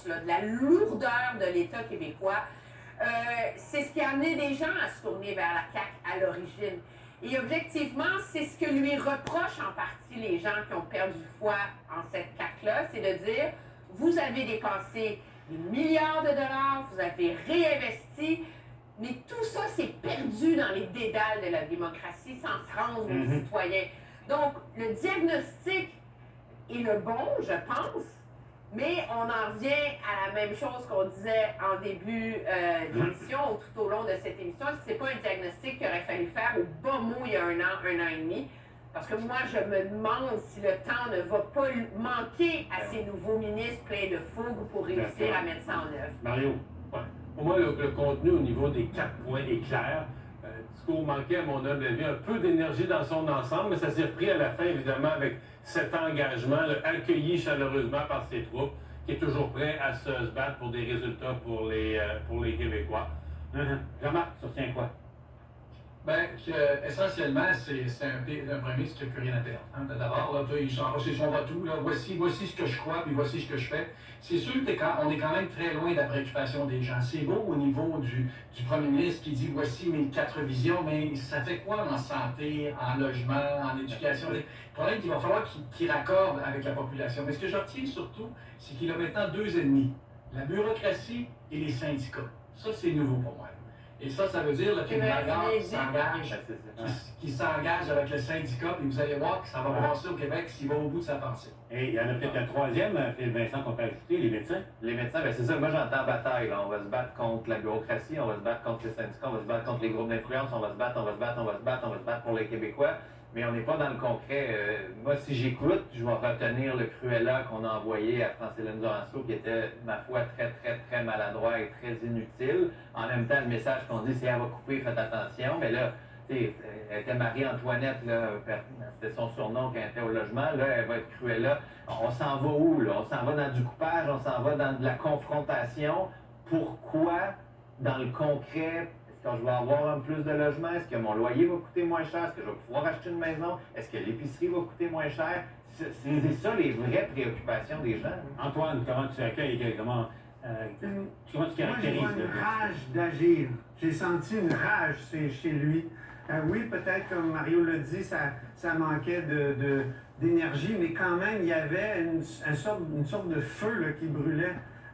là, de la lourdeur de l'État québécois. C'est ce qui a amené des gens à se tourner vers la CAQ à l'origine. Et objectivement, c'est ce que lui reprochent en partie les gens qui ont perdu foi en cette CAQ-là, c'est de dire, vous avez dépensé des milliards de dollars, vous avez réinvesti, mais tout ça, c'est perdu dans les dédales de la démocratie sans se rendre aux citoyens. Donc, le diagnostic est le bon, je pense, mais on en revient à la même chose qu'on disait en début d'émission ou tout au long de cette émission. Est-ce que c'est pas un diagnostic qu'il aurait fallu faire au bas mot il y a un an et demi? Parce que moi, je me demande si le temps ne va pas manquer à ces nouveaux ministres pleins de fougue pour réussir à mettre ça en œuvre. Mario, ouais. Pour moi, le contenu au niveau des 4 points est clair. Le discours manquait, à mon humble avis, un peu d'énergie dans son ensemble, mais ça s'est repris à la fin, évidemment, avec cet engagement accueilli chaleureusement par ses troupes, qui est toujours prêt à se battre pour des résultats pour les Québécois. Jean-Marc, tu retiens quoi? Bien, essentiellement, c'est un premier ministre qui n'a plus rien à perdre. Hein. D'abord, il s'en va tout. Là. Voici ce que je crois, puis voici ce que je fais. C'est sûr qu'on est quand même très loin de la préoccupation des gens. C'est beau au niveau du premier ministre qui dit voici mes 4 visions, mais ça fait quoi en santé, en logement, en éducation? Le problème qu'il va falloir qu'il raccorde avec la population. Mais ce que je retiens surtout, c'est qu'il a maintenant 2 ennemis, la bureaucratie et les syndicats. Ça, c'est nouveau pour moi. Et ça veut dire qu'une bagarre qui s'engage avec le syndicat, et vous allez voir que ça va brasser au Québec s'il va au bout de sa pensée. Et il y en a peut-être un troisième, Phil Vincent, qu'on peut ajouter, les médecins. Les médecins, bien c'est ça, moi j'entends bataille. Là. On va se battre contre la bureaucratie, on va se battre contre les syndicats, on va se battre contre les groupes d'influence, on va se battre pour les Québécois. Mais on n'est pas dans le concret. Moi, si j'écoute, je vais retenir le Cruella qu'on a envoyé à France-Hélène Doranceau, qui était, ma foi, très maladroit et très inutile. En même temps, le message qu'on dit, c'est « elle va couper, faites attention ». Mais là, elle était Marie-Antoinette, c'était son surnom quand elle était au logement. Là, elle va être Cruella. On s'en va où, là? On s'en va dans du coupage, on s'en va dans de la confrontation. Pourquoi, dans le concret, quand je vais avoir un plus de logement, est-ce que mon loyer va coûter moins cher? Est-ce que je vais pouvoir acheter une maison? Est-ce que l'épicerie va coûter moins cher? C'est ça les vraies préoccupations des gens. Antoine, comment tu accueilles? Comment tu caractérises? Moi, je vois une rage d'agir. J'ai senti une rage chez lui. Oui, peut-être, comme Mario l'a dit, ça manquait d'énergie, mais quand même, il y avait une sorte de feu là, qui brûlait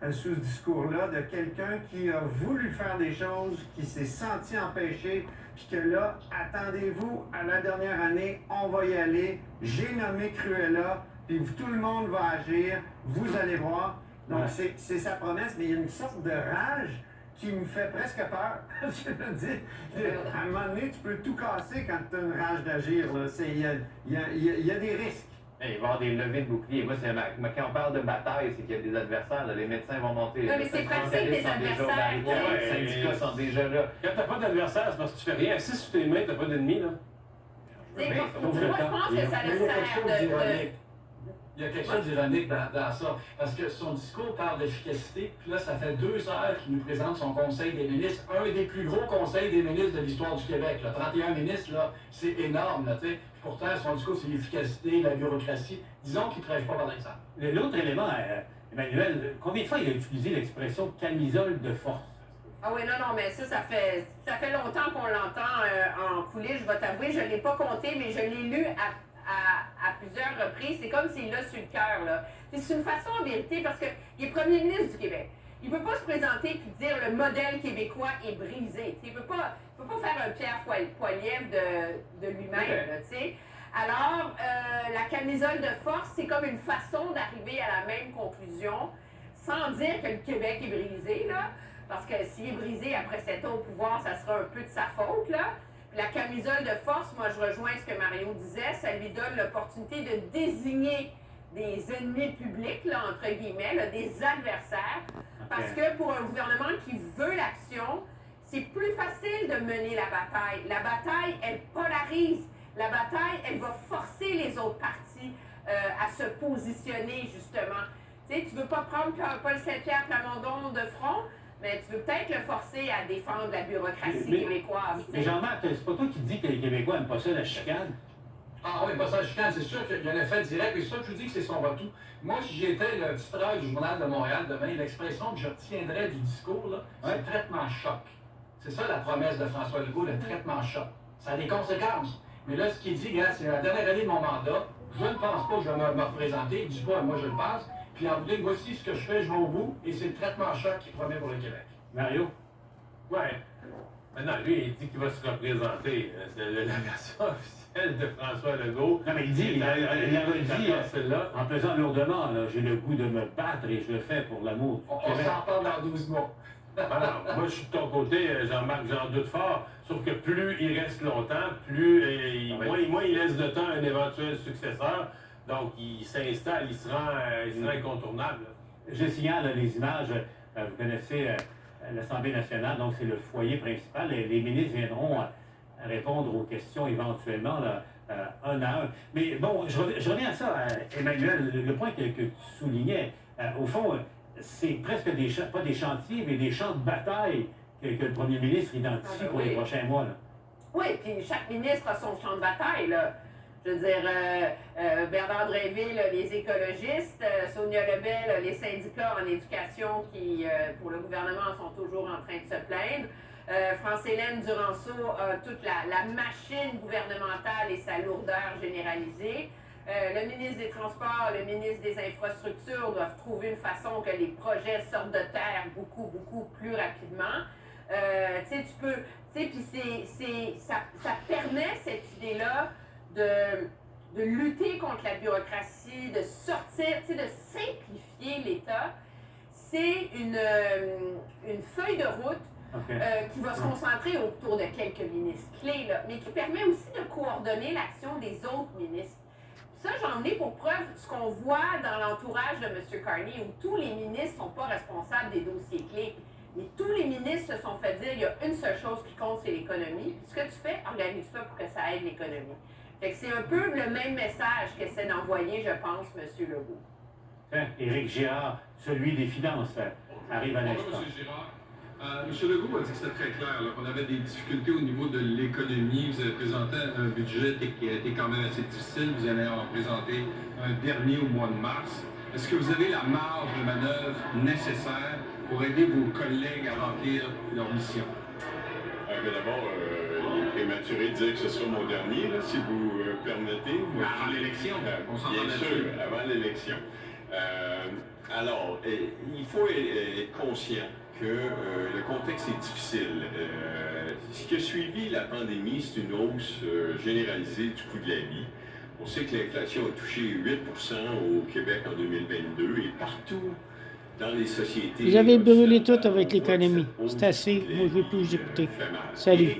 sous ce discours-là, de quelqu'un qui a voulu faire des choses, qui s'est senti empêché, puis que là, attendez-vous, à la dernière année, on va y aller, j'ai nommé Cruella, puis tout le monde va agir, vous allez voir. Donc, c'est sa promesse, mais il y a une sorte de rage qui me fait presque peur. Je veux dire, à un moment donné, tu peux tout casser quand tu as une rage d'agir. Il y a des risques. Il va y avoir des levées de boucliers. Moi, quand on parle de bataille, c'est qu'il y a des adversaires. Là, les médecins vont monter. Non, mais c'est pratique, les adversaires. Les syndicats sont déjà là. Quand t'as pas d'adversaire, c'est parce que tu fais rien. Si sur tes mains, t'as pas d'ennemis, là. Moi, je pense que ça le sert Il y a quelque chose d'ironique dans ça, parce que son discours parle d'efficacité, puis là, ça fait 2 heures qu'il nous présente son conseil des ministres, un des plus gros conseils des ministres de l'histoire du Québec. Là. 31 ministres, là, c'est énorme, là, tu sais. Pourtant, son discours, c'est l'efficacité, la bureaucratie. Disons qu'il ne prêche pas par l'exemple. L'autre élément, Emmanuel, combien de fois il a utilisé l'expression camisole de force? Ah oui, non, mais ça fait longtemps qu'on l'entend en coulisses, je vais t'avouer, je ne l'ai pas compté, mais je l'ai lu à plusieurs reprises. C'est comme s'il l'a sur le cœur, là. C'est une façon, en vérité, parce qu'il est premier ministre du Québec. Il ne peut pas se présenter et dire le modèle québécois est brisé. Il ne peut pas faire un Pierre Poilievre de lui-même, tu sais. Alors, la camisole de force, c'est comme une façon d'arriver à la même conclusion, sans dire que le Québec est brisé, là. Parce que s'il est brisé après 7 ans au pouvoir, ça sera un peu de sa faute, là. La camisole de force, moi je rejoins ce que Mario disait, ça lui donne l'opportunité de désigner des ennemis publics, là, entre guillemets, là, des adversaires. Parce que pour un gouvernement qui veut l'action, c'est plus facile de mener la bataille. La bataille, elle polarise. La bataille, elle va forcer les autres partis à se positionner, justement. Tu sais, tu veux pas prendre Paul Saint-Pierre Plamondon de front, mais tu veux peut-être le forcer à défendre la bureaucratie québécoise. Mais Jean-Marc, c'est pas toi qui dis que les Québécois n'aiment pas ça, la chicane? Ah oui, pas ça chicane, c'est sûr qu'il y a un effet direct, et ça, je vous dis que c'est son retour. Moi, si j'étais le titreur du Journal de Montréal demain, l'expression que je retiendrais du discours, là, c'est le traitement choc. C'est ça la promesse de François Legault, le traitement choc. Ça a des conséquences. Mais là, ce qu'il dit, gars, c'est la dernière année de mon mandat, je ne pense pas que je vais me représenter, il dit pas, moi je le pense, puis en bout, voici ce que je fais, je vais au bout, et c'est le traitement choc qu'il promet pour le Québec. Mario? Ouais. Maintenant, lui, il dit qu'il va se représenter. C'est la version officielle de François Legault. Non, mais il dit, il a dit, celle-là. en pesant lourdement, là, j'ai le goût de me battre et je le fais pour l'amour. On s'en parle dans 12 mois. Alors, moi, je suis de ton côté, Jean-Marc, j'en doute fort. Sauf que plus il reste longtemps, plus moins il laisse de temps à un éventuel successeur. Donc, il s'installe, il sera incontournable. Je signale les images, vous connaissez l'Assemblée nationale, donc c'est le foyer principal. Les ministres viendront répondre aux questions éventuellement, là, un à un. Mais bon, je reviens à ça, Emmanuel, le point que tu soulignais. Au fond, c'est presque pas des chantiers, mais des champs de bataille que le premier ministre identifie pour les prochains mois. Là. Oui, puis chaque ministre a son champ de bataille, là. Je veux dire, Bernard Drinville, les écologistes, Sonia Lebel, les syndicats en éducation qui, pour le gouvernement, sont toujours en train de se plaindre. France-Hélène Duranceau a toute la machine gouvernementale et sa lourdeur généralisée. Le ministre des Transports, le ministre des Infrastructures doivent trouver une façon que les projets sortent de terre beaucoup, beaucoup plus rapidement. Tu sais, tu peux... Tu sais, puis ça permet cette idée-là de lutter contre la bureaucratie, de sortir, tu sais, de simplifier l'État. C'est une feuille de route qui va se concentrer autour de quelques ministres clés, là, mais qui permet aussi de coordonner l'action des autres ministres. Ça, j'en ai pour preuve ce qu'on voit dans l'entourage de M. Carney, où tous les ministres ne sont pas responsables des dossiers clés. Mais tous les ministres se sont fait dire qu'il y a une seule chose qui compte, c'est l'économie. Puis ce que tu fais, organise-toi pour que ça aide l'économie. Fait que c'est un peu le même message qu'essaie d'envoyer, je pense, M. Legault. Éric Girard, celui des finances, arrive à l'instant. Bonjour, M. Girard. M. Legault a dit que c'était très clair, qu'on avait des difficultés au niveau de l'économie. Vous avez présenté un budget qui a été quand même assez difficile. Vous allez en présenter un dernier au mois de mars. Est-ce que vous avez la marge de manœuvre nécessaire pour aider vos collègues à remplir leur mission? D'abord, il est prématuré de dire que ce sera mon dernier, là, si vous permettez. Avant l'élection, on s'entend bien là-dessus. sûr, avant l'élection. Alors, il faut être conscient que le contexte est difficile. Ce qui a suivi la pandémie, c'est une hausse généralisée du coût de la vie. On sait que l'inflation a touché 8% au Québec en 2022 et partout dans les sociétés. Vous avez brûlé tout avec l'économie. C'est assez. Moi, je ne veux plus vous écouter. Salut.